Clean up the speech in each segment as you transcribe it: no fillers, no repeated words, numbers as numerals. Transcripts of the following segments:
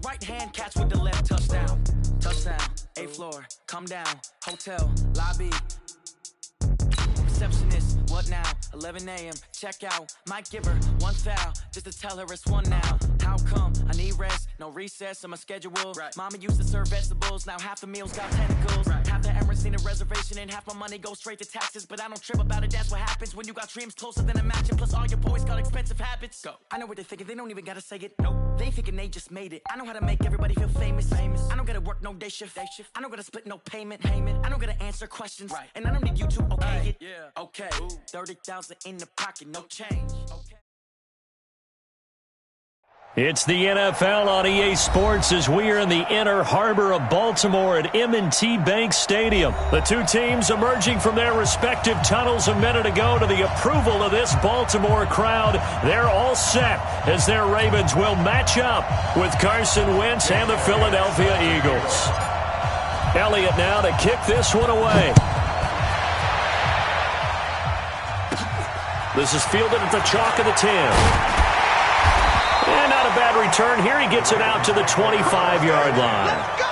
right hand, catch with the left. Touchdown, touchdown, A-floor, come down, hotel, lobby. Receptionist, what now? 11 a.m. Check out. Might give her one foul just to tell her it's one now. How come? I need rest, no recess in my schedule. Right. Mama used to serve vegetables, now half the meals got tentacles. Right. Half the Emirates need a reservation and half my money goes straight to taxes. But I don't trip about it, that's what happens when you got dreams closer than a match. And plus all your boys got expensive habits. Go. I know what they're thinking, they don't even gotta say it. Nope. They thinking they just made it. I know how to make everybody feel famous. I don't gotta work no day shift. I don't gotta split no payment. I don't gotta answer questions. Right. And I don't need you to okay it. Yeah. Okay, 30,000 in the pocket, no change. Okay. It's the NFL on EA Sports as we are in the inner harbor of Baltimore at M&T Bank Stadium. The two teams emerging from their respective tunnels a minute ago to the approval of this Baltimore crowd. They're all set as their Ravens will match up with Carson Wentz and the Philadelphia Eagles. Elliott now to kick this one away. This is fielded at the chalk of the 10. And not a bad return here. He gets it out to the 25-yard line.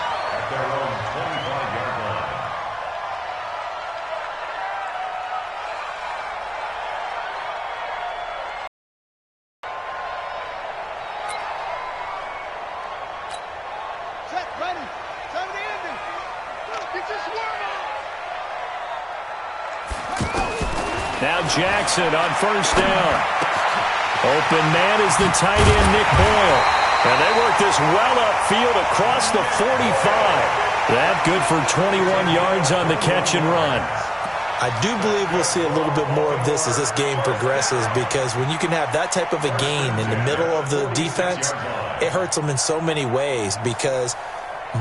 Now Jackson on first down. Open man is the tight end, Nick Boyle. And they work this well upfield across the 45. That good for 21 yards on the catch and run. I do believe we'll see a little bit more of this as this game progresses, because when you can have that type of a gain in the middle of the defense, it hurts them in so many ways, because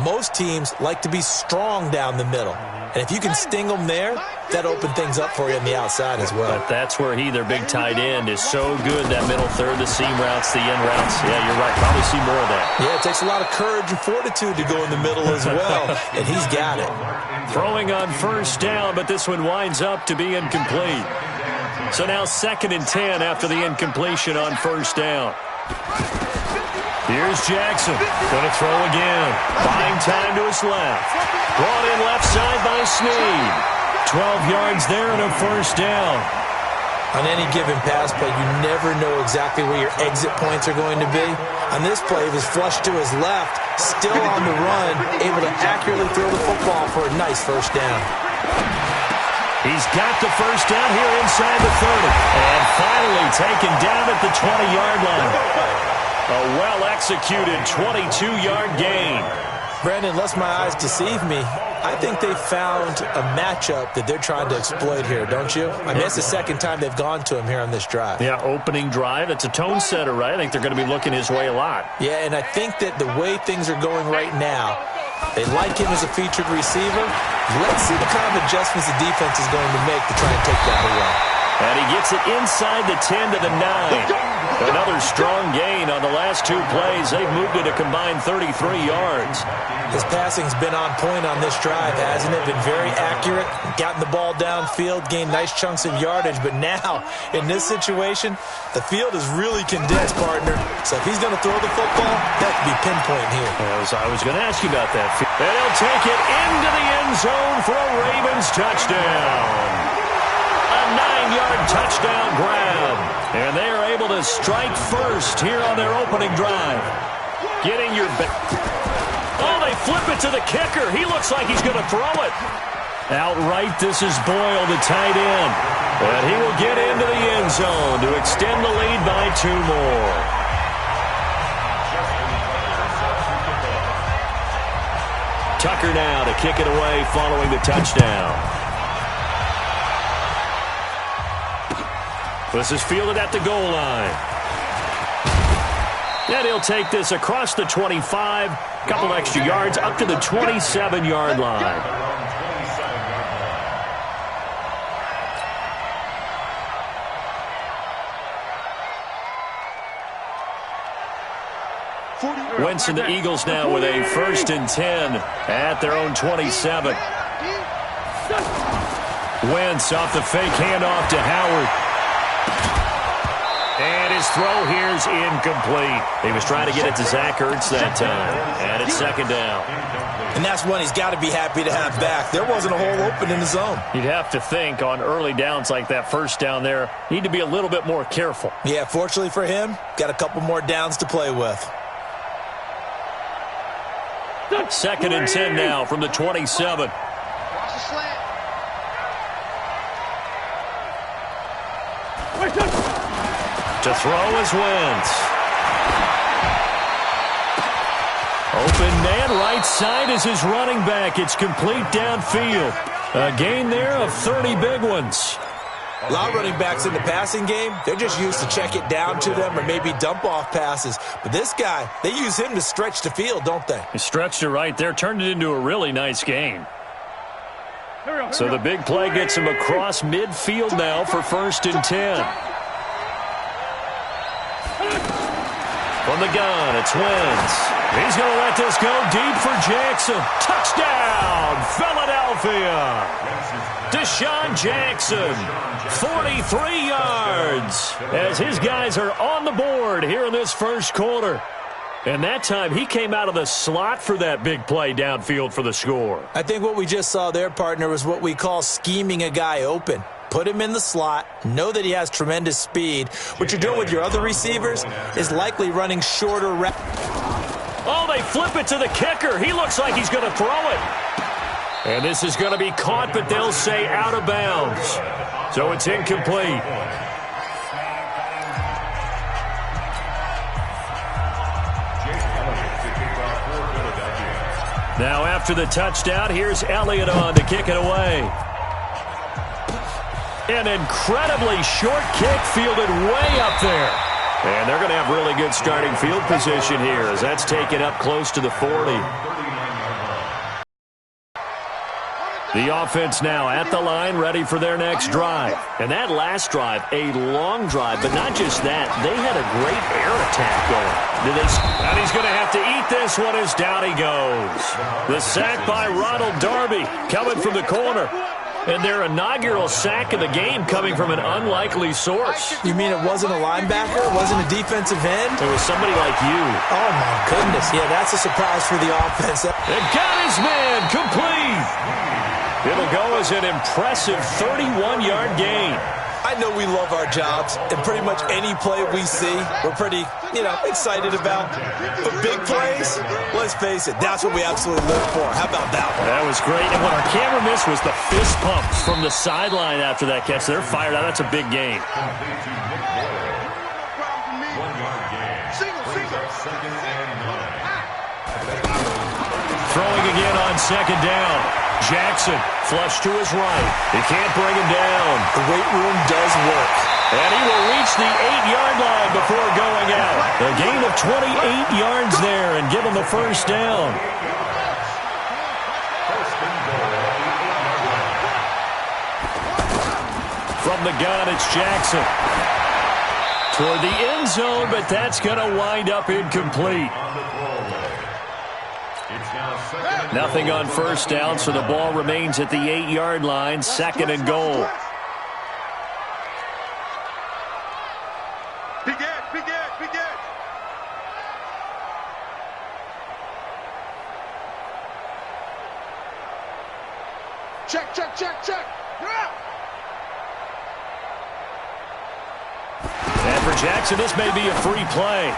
most teams like to be strong down the middle. And if you can sting them there, that opens things up for you on the outside as well. But that's where their big tight end, is so good, that middle third, the seam routes, the in routes. Yeah, you're right. Probably see more of that. Yeah, it takes a lot of courage and fortitude to go in the middle as well, and he's got it. Throwing on first down, but this one winds up to be incomplete. So now 2nd and 10 after the incompletion on first down. Here's Jackson. Going to throw again. Buying time to his left. Brought in left side by Snead. 12 yards there and a first down. On any given pass play, you never know exactly where your exit points are going to be. On this play, he was flushed to his left, still on the run, able to accurately throw the football for a nice first down. He's got the first down here inside the 30. And finally taken down at the 20-yard line. A well-executed 22-yard gain. Brandon, unless my eyes deceive me, I think they found a matchup that they're trying to exploit here, don't you? I mean, it's the second time they've gone to him here on this drive. Yeah, opening drive. It's a tone setter, right? I think they're going to be looking his way a lot. Yeah, and I think that the way things are going right now, they like him as a featured receiver. Let's see the kind of adjustments the defense is going to make to try and take that away. And he gets it inside the 10 to the 9. Another strong gain on the last two plays. They've moved it a combined 33 yards. His passing's been on point on this drive, hasn't it? Been very accurate, gotten the ball downfield, gained nice chunks of yardage. But now, in this situation, the field is really condensed, partner. So if he's going to throw the football, that could be pinpoint here. I was going to ask you about that. And he'll take it into the end zone for a Ravens touchdown. A 9-yard touchdown grab. And they are able to strike first here on their opening drive. Getting your... Oh, they flip it to the kicker. He looks like he's going to throw it. Outright, this is Boyle, the tight end. And he will get into the end zone to extend the lead by 2 more. Tucker now to kick it away following the touchdown. This is fielded at the goal line. And he'll take this across the 25, couple extra yards, up to the 27-yard line. Wentz and the Eagles now with a 1st and 10 at their own 27. Wentz off the fake handoff to Howard. And his throw here's incomplete. He was trying to get it to Zach Ertz that time. And it's second down. And that's one he's got to be happy to have back. There wasn't a hole open in the zone. You'd have to think on early downs like that first down there, need to be a little bit more careful. Yeah, fortunately for him, got a couple more downs to play with. Second and 10 now from the 27. Watch the slant. To throw is Wentz. Open man, right side is his running back. It's complete downfield. A gain there of 30 big ones. A lot of running backs in the passing game, they're just used to check it down to them or maybe dump off passes. But this guy, they use him to stretch the field, don't they? He stretched it right there, turned it into a really nice game. So the big play gets him across midfield now for 1st and 10. From the gun, it's Wentz. He's going to let this go deep for Jackson. Touchdown, Philadelphia. Deshaun Jackson, 43 yards, as his guys are on the board here in this first quarter. And that time, he came out of the slot for that big play downfield for the score. I think what we just saw there, partner, was what we call scheming a guy open. Put him in the slot, know that he has tremendous speed. What you're doing with your other receivers is likely running shorter routes. Oh, they flip it to the kicker. He looks like he's going to throw it. And this is going to be caught, but they'll say out of bounds. So it's incomplete. Now after the touchdown, here's Elliott on to kick it away. An incredibly short kick fielded way up there. And they're going to have really good starting field position here as that's taken up close to the 40. The offense now at the line, ready for their next drive. And that last drive, a long drive, but not just that. They had a great air attack going. And he's going to have to eat this one as down he goes. The sack by Ronald Darby coming from the corner. And their inaugural sack of the game coming from an unlikely source. You mean it wasn't a linebacker? It wasn't a defensive end? It was somebody like you. Oh, my goodness. Yeah, that's a surprise for the offense. And got his man complete. It'll go as an impressive 31-yard gain. I know we love our jobs, and pretty much any play we see, we're pretty, excited about. But big plays, let's face it, that's what we absolutely live for. How about that one? That was great. And what our camera missed was the fist pumps from the sideline after that catch. They're fired out. That's a big gain. Throwing again on second down. Jackson, flush to his right. He can't bring him down. The weight room does work. And he will reach the 8-yard line before going out. A gain of 28 yards there and give him the first down. From the gun, it's Jackson. Toward the end zone, but that's going to wind up incomplete. Nothing on first down, so the ball remains at the 8-yard line, 2nd and goal. Begin. Check. You're out. And for Jackson, this may be a free play.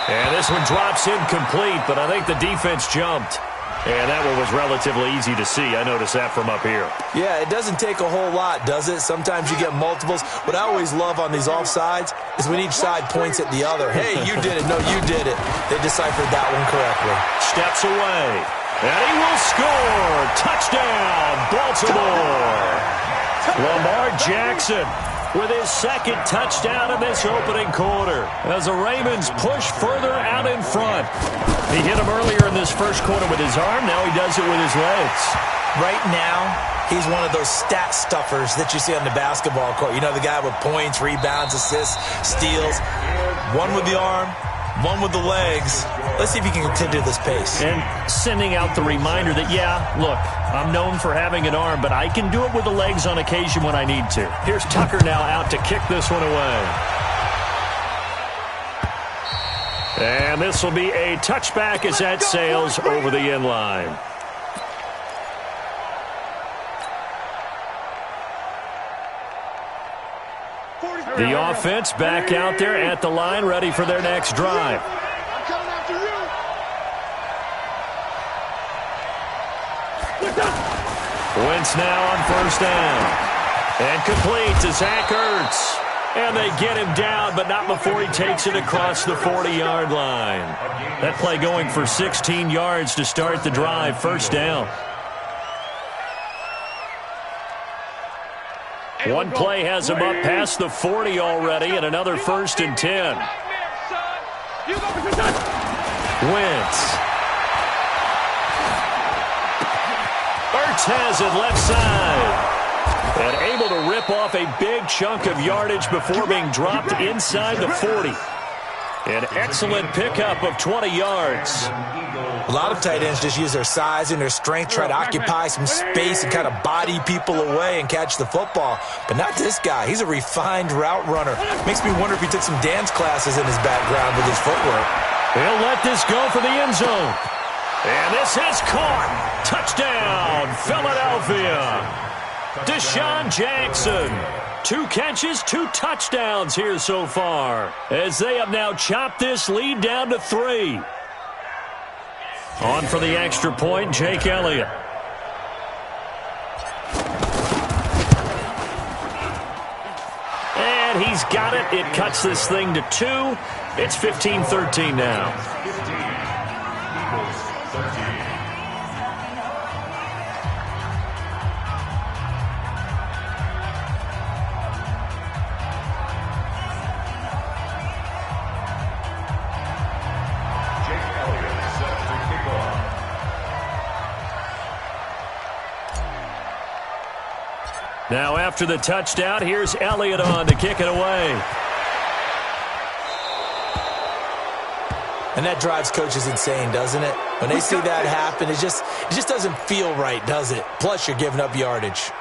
And this one drops incomplete, but I think the defense jumped. And that one was relatively easy to see. I noticed that from up here. Yeah, it doesn't take a whole lot, does it? Sometimes you get multiples. What I always love on these offsides is when each side points at the other. Hey, you did it. No, you did it. They deciphered that one correctly. Steps away. And he will score. Touchdown, Baltimore. Lamar Jackson with his second touchdown in this opening quarter as the Ravens push further out in front. He hit him earlier in this first quarter with his arm. Now he does it with his legs. Right now, he's one of those stat stuffers that you see on the basketball court. You know, the guy with points, rebounds, assists, steals. One with the arm, one with the legs. Let's see if he can continue this pace. And sending out the reminder that, yeah, look, I'm known for having an arm, but I can do it with the legs on occasion when I need to. Here's Tucker now out to kick this one away. And this will be a touchback as that sails over the end line. The offense back out there at the line, ready for their next drive. I'm coming after you. Wentz now on first down. And complete to Zach Ertz. And they get him down, but not before he takes it across the 40-yard line. That play going for 16 yards to start the drive. First down. One play has him up past the 40 already, and another 1st and 10. Wentz. Ertz has it left side. And able to rip off a big chunk of yardage before being dropped inside the 40. An excellent pickup of 20 yards. A lot of tight ends just use their size and their strength, try to occupy some space and kind of body people away and catch the football. But not this guy. He's a refined route runner. Makes me wonder if he took some dance classes in his background with his footwork. He'll let this go for the end zone. And this is caught. Touchdown, Philadelphia. Deshaun Jackson. 2 catches, 2 touchdowns here so far, as they have now chopped this lead down to 3. On for the extra point, Jake Elliott. And he's got it. It cuts this thing to 2. It's 15-13 now. Now after the touchdown, here's Elliott on to kick it away. And that drives coaches insane, doesn't it? When they see that happen, it just doesn't feel right, does it? Plus, you're giving up yardage.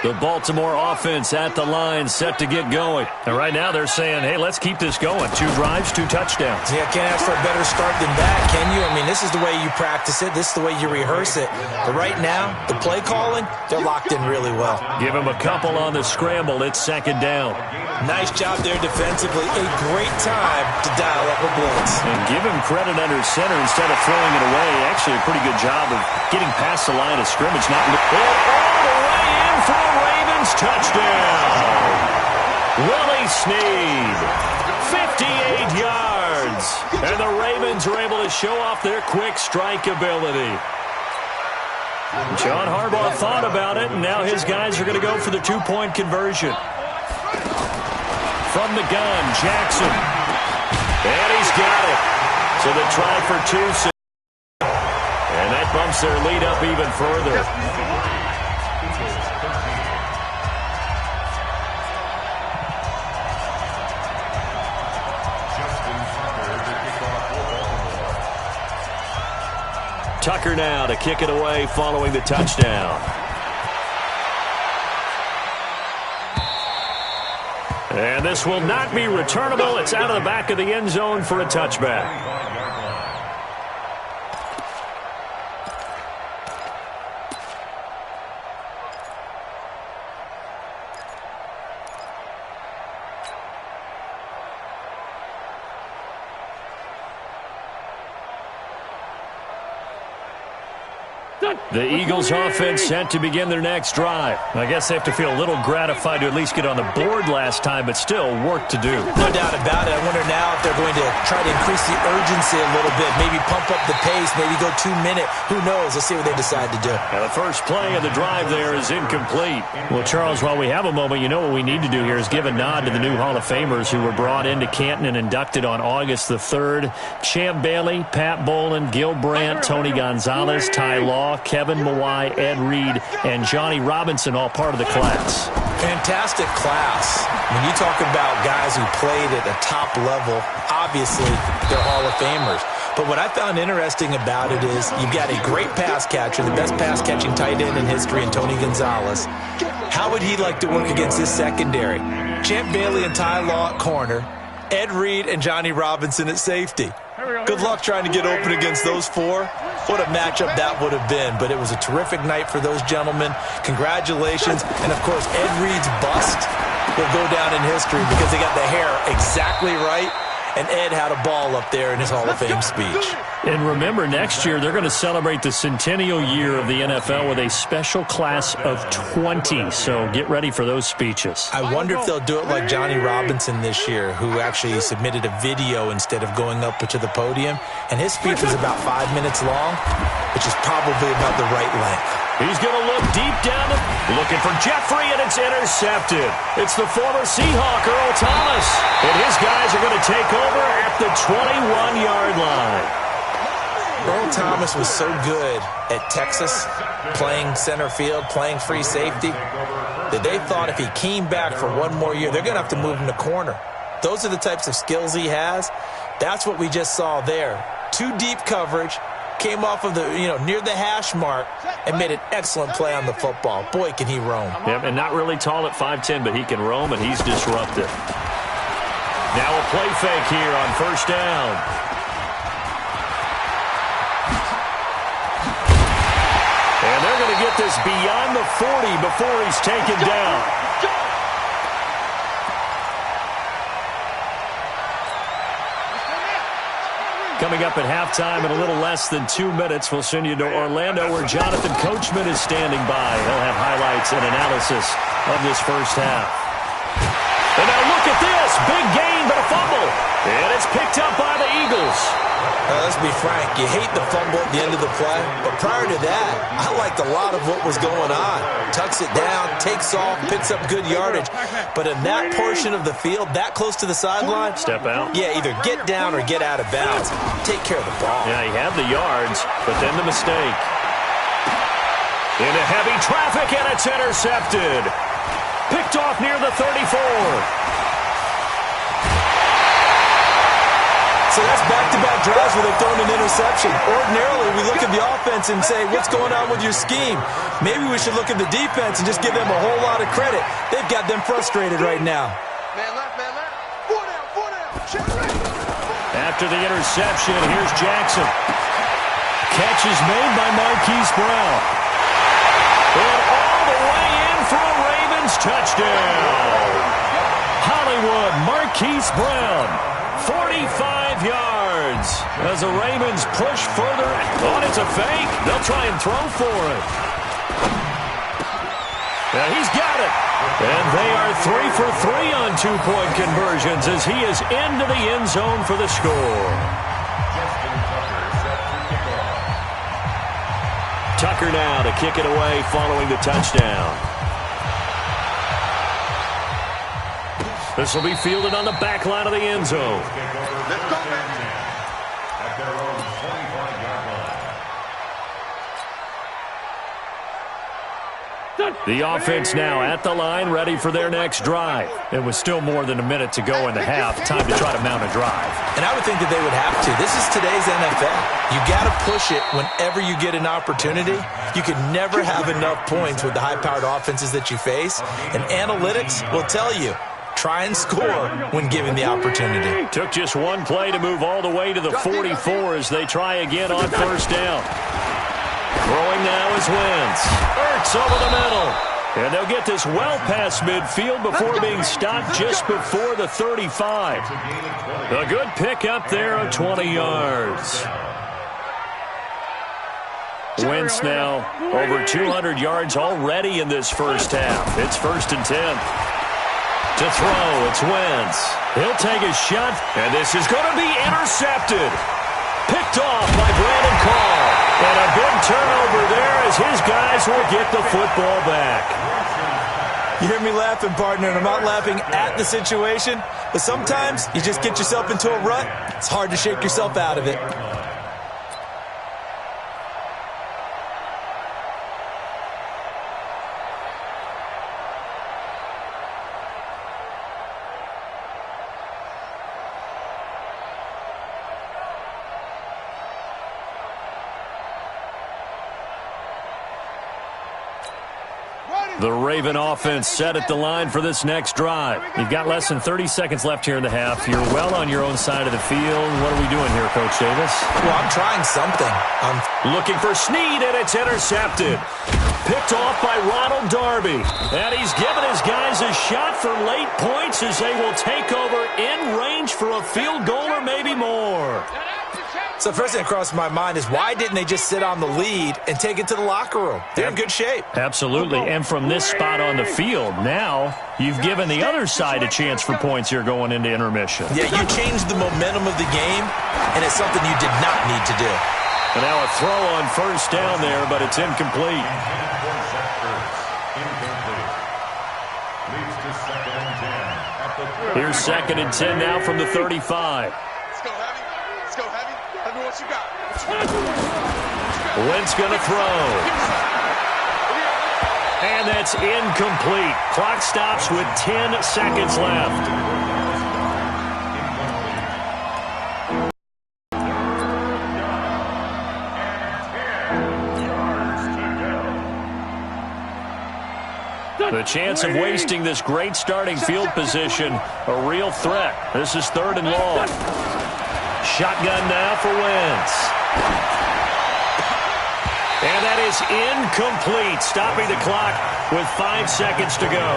The Baltimore offense at the line, set to get going. And right now they're saying, hey, let's keep this going. 2 drives, 2 touchdowns. Yeah, can't ask for a better start than that, can you? I mean, this is the way you practice it. This is the way you rehearse it. But right now, the play calling, they're locked in really well. Give him a couple on the scramble. It's 2nd down. Nice job there defensively. A great time to dial up a blitz. And give him credit under center instead of throwing it away. Actually, a pretty good job of getting past the line of scrimmage. Not all the way in for a Ravens touchdown. Willie Snead, 58 yards. And the Ravens are able to show off their quick strike ability. John Harbaugh thought about it, and now his guys are going to go for the 2-point conversion. From the gun, Jackson. And he's got it. So they try for 2. And that bumps their lead up even further. Tucker now to kick it away following the touchdown. And this will not be returnable. It's out of the back of the end zone for a touchback. The Eagles offense set to begin their next drive. I guess they have to feel a little gratified to at least get on the board last time, but still work to do. No doubt about it. I wonder now if they're going to try to increase the urgency a little bit, maybe pump up the pace, maybe go 2-minute. Who knows? Let's see what they decide to do. Now the first play of the drive there is incomplete. Well, Charles, while we have a moment, you know what we need to do here is give a nod to the new Hall of Famers who were brought into Canton and inducted on August the 3rd. Champ Bailey, Pat Bowlen, Gil Brandt, Tony Gonzalez, Ty Law, Kevin Mawai, Ed Reed, and Johnny Robinson, all part of the class. Fantastic class. When you talk about guys who played at the top level, obviously they're Hall of Famers. But what I found interesting about it is you've got a great pass catcher, the best pass-catching tight end in history, in Tony Gonzalez. How would he like to work against this secondary? Champ Bailey and Ty Law at corner. Ed Reed and Johnny Robinson at safety. Good luck trying to get open against those four. What a matchup that would have been. But it was a terrific night for those gentlemen. Congratulations. And, of course, Ed Reed's bust will go down in history because they got the hair exactly right. And Ed had a ball up there in his Hall of Fame speech. And remember, next year they're going to celebrate the centennial year of the NFL with a special class of 20. So get ready for those speeches. I wonder if they'll do it like Johnny Robinson this year, who actually submitted a video instead of going up to the podium. And his speech was about 5 minutes long, which is probably about the right length. He's going to look deep down, looking for Jeffrey, and it's intercepted. It's the former Seahawk, Earl Thomas. And his guys are going to take over at the 21-yard line. Earl Thomas was so good at Texas, playing center field, playing free safety, that they thought if he came back for one more year, they're going to have to move him to corner. Those are the types of skills he has. That's what we just saw there. 2 deep coverage. Came off of the, near the hash mark and made an excellent play on the football. Boy, can he roam. Yep, and not really tall at 5'10", but he can roam, and he's disruptive. Now a play fake here on first down. And they're going to get this beyond the 40 before he's taken down. Coming up at halftime in a little less than 2 minutes, we'll send you to Orlando where Jonathan Coachman is standing by. He'll have highlights and analysis of this first half. And now look at this. Big gain, but a fumble. And it's picked up by the Eagles. Let's be frank. You hate the fumble at the end of the play. But prior to that, I liked a lot of what was going on. Tucks it down, takes off, picks up good yardage. But in that portion of the field, that close to the sideline, step out. Yeah, either get down or get out of bounds. Take care of the ball. Yeah, he had the yards, but then the mistake. Into heavy traffic, and it's intercepted. Picked off near the 34. So that's back-to-back drives where they've thrown an interception. Ordinarily, we look at the offense and say, what's going on with your scheme? Maybe we should look at the defense and just give them a whole lot of credit. They've got them frustrated right now. Man left, man left. 4 down, 4 down. After the interception, here's Jackson. Catch is made by Marquise Brown. And all the way in for a Ravens touchdown. Hollywood, Marquise Brown. 45 yards as the Ravens push further. Oh, it's a fake. They'll try and throw for it. Now he's got it. And they are 3 for 3 on 2-point conversions as he is into the end zone for the score. Tucker now to kick it away following the touchdown. This will be fielded on the back line of the end zone. Let's go, man. The offense now at the line, ready for their next drive. It was still more than a minute to go in the half. Time to try to mount a drive. And I would think that they would have to. This is today's NFL. You got to push it whenever you get an opportunity. You can never have enough points with the high-powered offenses that you face. And analytics will tell you, try and score when given the opportunity. Took just one play to move all the way to the 44 as they try again on first down. Throwing now is Wentz. Ertz over the middle. And they'll get this well past midfield before being stopped just before the 35. A good pickup there of 20 yards. Wentz now over 200 yards already in this first half. It's 1st and 10. To throw, it's Wentz. He'll take a shot, and this is going to be intercepted. Picked off by Brandon Carr. And a big turnover there as his guys will get the football back. You hear me laughing, partner, and I'm not laughing at the situation, but sometimes you just get yourself into a rut. It's hard to shake yourself out of it. The Raven offense set at the line for this next drive. You've got less than 30 seconds left here in the half. You're well on your own side of the field. What are we doing here, Coach Davis? Well, I'm trying something. I'm looking for Snead, and it's intercepted. Picked off by Ronald Darby. And he's given his guys a shot for late points as they will take over in range for a field goal or maybe more. So first thing that crosses my mind is why didn't they just sit on the lead and take it to the locker room? They're in good shape. Absolutely. And from this spot on the field, now you've given the other side a chance for points here going into intermission. Yeah, you changed the momentum of the game, and it's something you did not need to do. And now a throw on first down there, but it's incomplete. Here's 2nd and 10 now from the 35. Let's go, Heavy. Let's go, Heavy. Heavy, what you got? Wentz going to throw. And that's incomplete. Clock stops with 10 seconds left. The chance of wasting this great starting field position, a real threat. This is 3rd and long. Shotgun now for Wentz. And that is incomplete, stopping the clock with 5 seconds to go.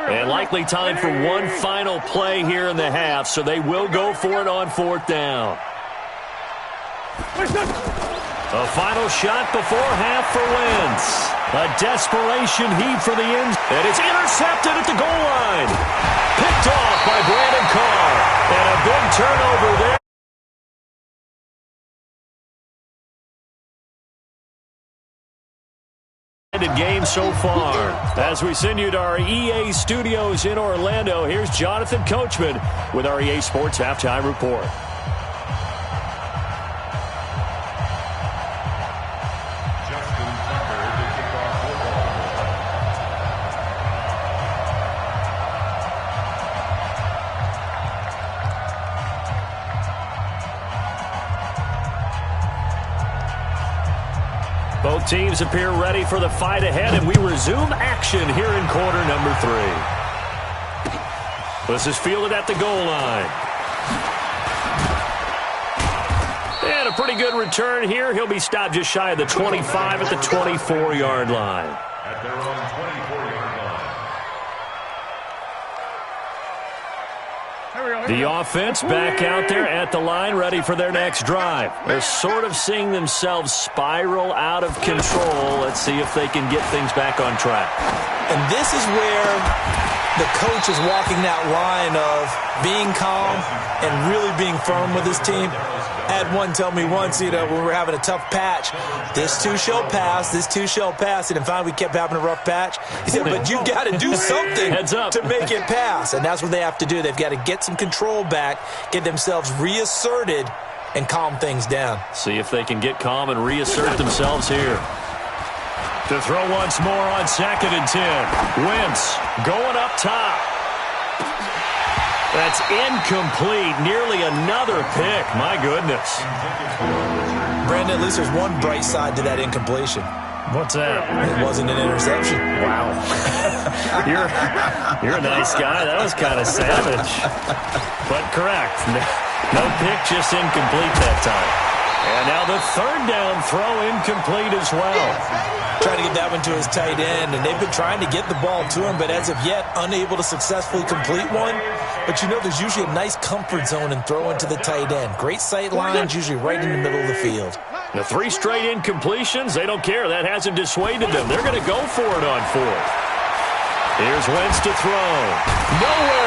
And likely time for one final play here in the half, so they will go for it on 4th down. A final shot before half for Wentz. A desperation heave for the end. And it's intercepted at the goal line. Picked off by Brandon Carr. And a big turnover there. Game so far. As we send you to our EA studios in Orlando, here's Jonathan Coachman with our EA Sports Halftime Report. Both teams appear ready for the fight ahead, and we resume action here in quarter number 3. This is fielded at the goal line. And a pretty good return here. He'll be stopped just shy of the 25 at the 24-yard line. At their own 24-yard line. The offense back out there at the line, ready for their next drive. They're sort of seeing themselves spiral out of control. Let's see if they can get things back on track. And this is where the coach is walking that line of being calm and really being firm with his team. I had one tell me once, when we were having a tough patch, this too shall pass, this too shall pass. And finally we kept having a rough patch. He said, but you got to do something to make it pass. And that's what they have to do. They've got to get some control back, get themselves reasserted, and calm things down. See if they can get calm and reassert themselves here. To throw once more on 2nd and 10. Wentz going up top. That's incomplete. Nearly another pick. My goodness. Brandon, at least there's one bright side to that incompletion. What's that? It wasn't an interception. Wow. You're a nice guy. That was kind of savage. But correct. No pick, just incomplete that time. And now the 3rd down throw incomplete as well. Trying to get that one to his tight end, and they've been trying to get the ball to him, but as of yet, unable to successfully complete one. But there's usually a nice comfort zone in throwing to the tight end. Great sight lines, usually right in the middle of the field. The 3 straight incompletions, they don't care. That hasn't dissuaded them. They're going to go for it on 4th. Here's Wentz to throw. Nowhere